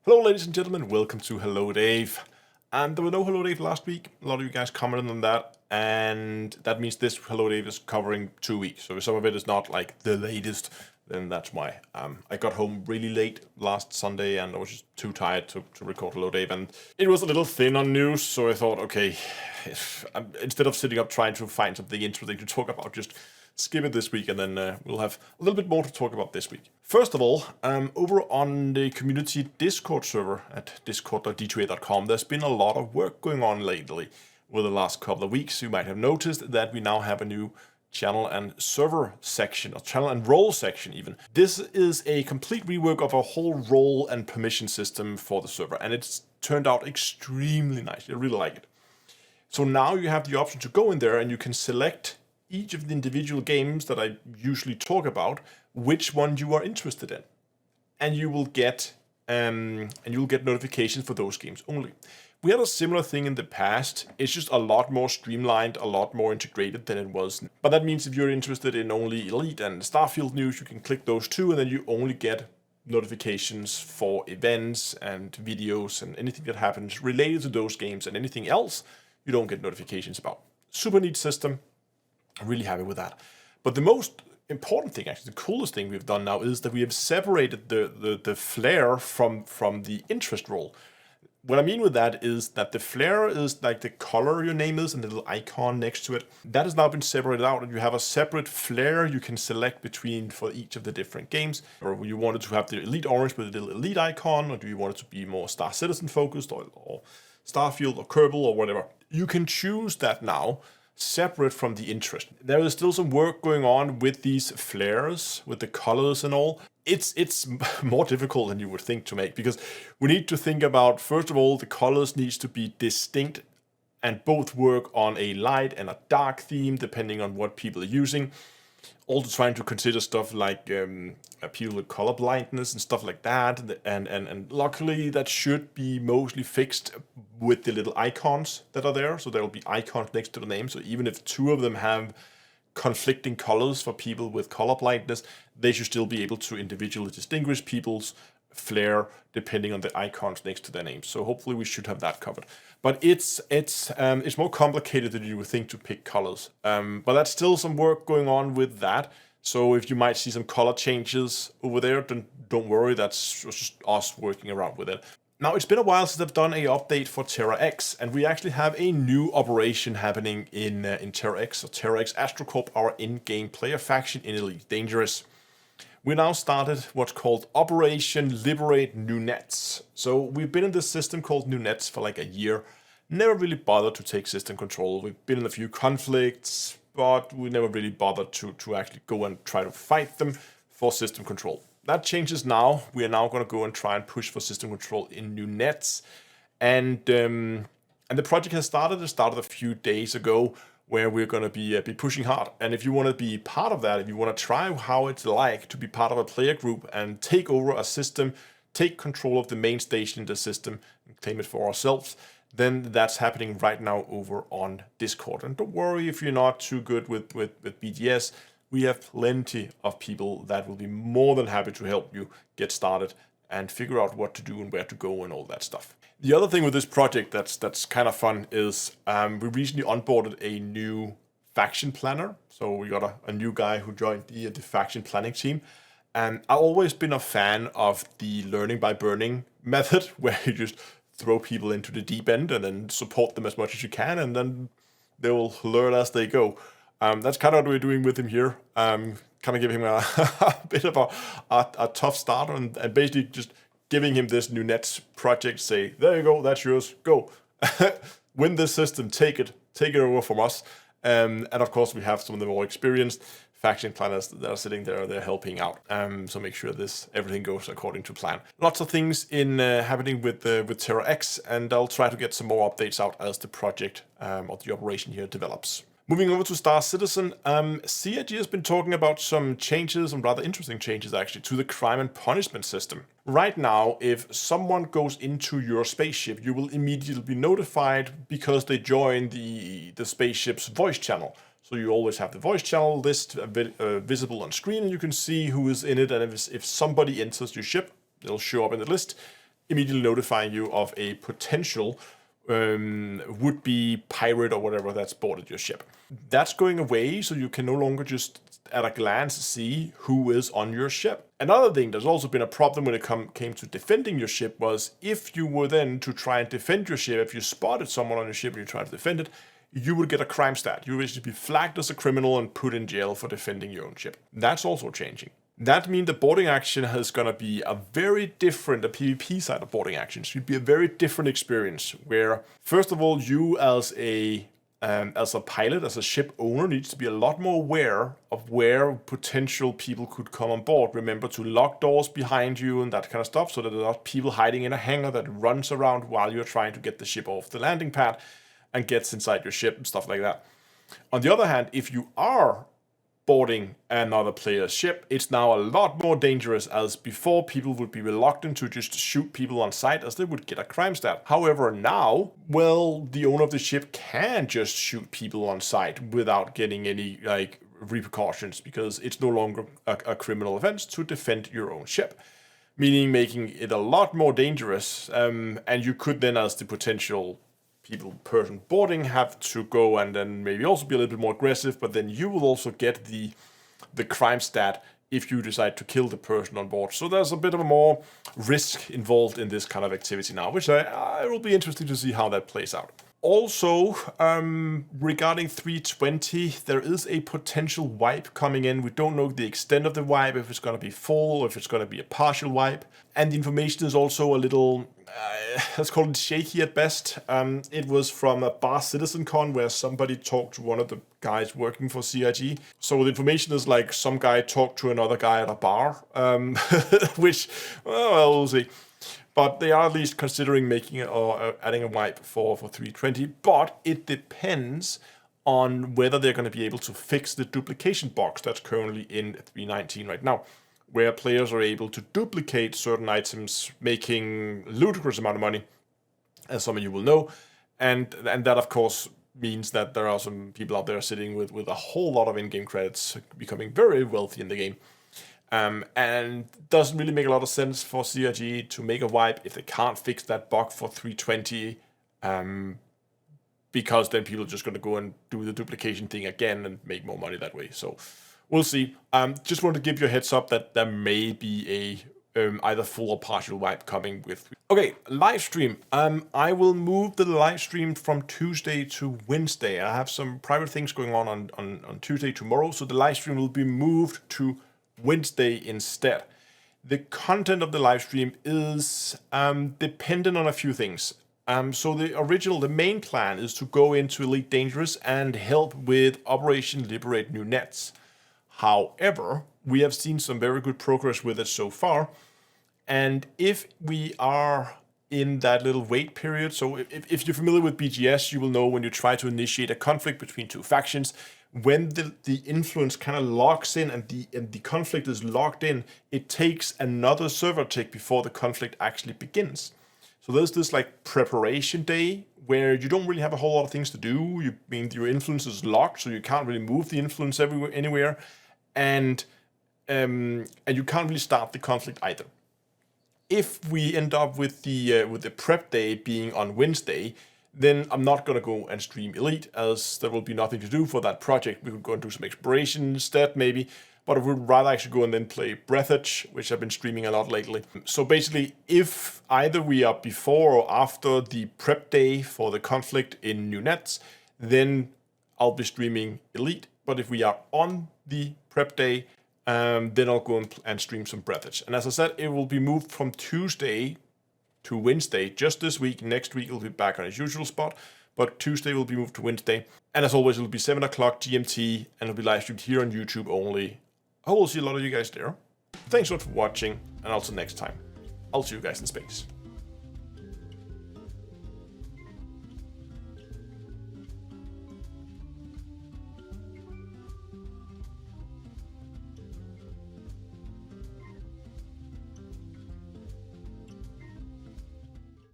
Hello ladies and gentlemen, welcome to Hello Dave. And there were no Hello Dave last week. A lot of you guys commented on that, and that means this Hello Dave is covering 2 weeks. So if some of it is not like the latest, then that's why. I got home really late last Sunday and I was just too tired to record Hello Dave, and it was a little thin on news, so I thought, okay, instead of sitting up trying to find something interesting to talk about, just skip it this week, and then we'll have a little bit more to talk about this week. First of all, over on the community Discord server at discord.d2a.com, there's been a lot of work going on lately. Over the last couple of weeks, you might have noticed that we now have a new channel and server section, or channel and role section even. This is a complete rework of a whole role and permission system for the server, and it's turned out extremely nice. I really like it. So now you have the option to go in there and you can select each of the individual games that I usually talk about, which one you are interested in, and you will get notifications for those games only. We had a similar thing in the past. It's just a lot more streamlined, a lot more integrated than it was. But that means if you're interested in only Elite and Starfield news, you can click those two, and then you only get notifications for events and videos and anything that happens related to those games, and anything else you don't get notifications about. Super neat system. I'm really happy with that. But the most important thing, actually, the coolest thing we've done now is that we have separated the flare from the interest role. What I mean with that is that the flare is like the color your name is and the little icon next to it. That has now been separated out, and you have a separate flare you can select between for each of the different games. Or you wanted to have the Elite orange with a little Elite icon, or do you want it to be more Star Citizen focused, or Starfield or Kerbal or whatever. You can choose that now, separate from the interest. There is still some work going on with these flares, with the colors and all. It's more difficult than you would think to make, because we need to think about, first of all, the colors needs to be distinct and both work on a light and a dark theme depending on what people are using. Also trying to consider stuff like people with color blindness and stuff like that, and luckily that should be mostly fixed with the little icons that are there. So there will be icons next to the name, so even if two of them have conflicting colors for people with color blindness, they should still be able to individually distinguish people's flare depending on the icons next to their names. So hopefully we should have that covered. But it's more complicated than you would think to pick colors. But that's still some work going on with that. So if you might see some color changes over there, then don't worry, that's just us working around with it. Now, it's been a while since I've done an update for Terra X, and we actually have a new operation happening in Terra X. So Terra X Astrocorp, our in-game player faction in Elite Dangerous. We now started what's called Operation Liberate Nuenets. So we've been in this system called Nuenets for like a year. Never really bothered to take system control. We've been in a few conflicts, but we never really bothered to actually go and try to fight them for system control. That changes now. We are now going to go and try and push for system control in Nuenets. And the project has started. It started a few days ago, where we're going to be pushing hard. And if you want to be part of that, if you want to try how it's like to be part of a player group and take over a system, take control of the main station in the system and claim it for ourselves, then that's happening right now over on Discord. And don't worry if you're not too good with BGS. We have plenty of people that will be more than happy to help you get started and figure out what to do and where to go and all that stuff. The other thing with this project that's kind of fun is we recently onboarded a new faction planner. So we got a new guy who joined the faction planning team. And I've always been a fan of the learning by burning method, where you just throw people into the deep end and then support them as much as you can, and then they will learn as they go. That's kind of what we're doing with him here. Kind of giving him a bit of a tough start, and basically just giving him this Nuenets project, say, there you go, that's yours, go. Win this system, take it over from us. And of course we have some of the more experienced faction planners that are sitting there, they're helping out. So make sure everything goes according to plan. Lots of things happening with Terra X, and I'll try to get some more updates out as the project or the operation here develops. Moving over to Star Citizen, CIG has been talking about some changes, some rather interesting changes actually, to the crime and punishment system. Right now, if someone goes into your spaceship, you will immediately be notified because they join the spaceship's voice channel. So you always have the voice channel list visible on screen, and you can see who is in it, and if somebody enters your ship, it'll show up in the list. immediately notifying you of a potential would-be pirate or whatever that's boarded your ship. That's going away, so you can no longer just at a glance see who is on your ship. Another thing that's also been a problem when it came to defending your ship was if you were then to try and defend your ship, if you spotted someone on your ship and you tried to defend it, you would get a crime stat. You would basically be flagged as a criminal and put in jail for defending your own ship. That's also changing. That means the boarding action is going to be a very different, the PvP side of boarding actions should be a very different experience where, first of all, you as a pilot, as a ship owner, needs to be a lot more aware of where potential people could come on board. Remember to lock doors behind you and that kind of stuff so that there are not people hiding in a hangar that runs around while you're trying to get the ship off the landing pad and gets inside your ship and stuff like that. On the other hand, if you are boarding another player's ship, it's now a lot more dangerous, as before people would be reluctant to just shoot people on sight as they would get a crime stat. However, now, well, the owner of the ship can just shoot people on sight without getting any repercussions, because it's no longer a criminal offense to defend your own ship, meaning making it a lot more dangerous, and you could then, as the potential person boarding, have to go and then maybe also be a little bit more aggressive, but then you will also get the crime stat if you decide to kill the person on board. So there's a bit of a more risk involved in this kind of activity now, which I will be interested to see how that plays out. Also, regarding 320, there is a potential wipe coming in. We don't know the extent of the wipe, if it's going to be full or if it's going to be a partial wipe. And the information is also a little, let's call it shaky at best. It was from a bar CitizenCon where somebody talked to one of the guys working for CIG. So the information is like some guy talked to another guy at a bar, which, well, we'll see. But they are at least considering making it or adding a wipe for 320. But it depends on whether they're going to be able to fix the duplication box that's currently in 319 right now, where players are able to duplicate certain items, making ludicrous amount of money, as some of you will know. And that, of course, means that there are some people out there sitting with a whole lot of in-game credits, becoming very wealthy in the game. And doesn't really make a lot of sense for CIG to make a wipe if they can't fix that bug for 320, because then people are just going to go and do the duplication thing again and make more money that way. So we'll see. Just want to give you a heads up that there may be a either full or partial wipe coming with. Okay, live stream. I will move the live stream from Tuesday to Wednesday. I have some private things going on Tuesday tomorrow, so the live stream will be moved to Wednesday instead. The content of the live stream is dependent on a few things. So the main plan is to go into Elite Dangerous and help with Operation Liberate Nuenets. However, we have seen some very good progress with it so far. And if we are in that little wait period, so if you're familiar with BGS, you will know when you try to initiate a conflict between two factions, when the influence kind of locks in and the conflict is locked in, it takes another server tick before the conflict actually begins. So there's this like preparation day where you don't really have a whole lot of things to do. Your influence is locked, so you can't really move the influence anywhere, and you can't really start the conflict either. If we end up with the prep day being on Wednesday, then I'm not going to go and stream Elite, as there will be nothing to do for that project. We could go and do some exploration instead, maybe, but I would rather actually go and then play Breathage, which I've been streaming a lot lately. So basically, if either we are before or after the prep day for the conflict in Nuenets, then I'll be streaming Elite. But if we are on the prep day, then I'll go and stream some Breathage. And as I said, it will be moved from Tuesday to Wednesday just this week. Next week it'll be back on its usual spot, but Tuesday will be moved to Wednesday. And as always, it'll be 7 o'clock GMT, and it'll be live streamed here on YouTube only. I will see a lot of you guys there. Thanks a lot for watching, and also next time, I'll see you guys in space.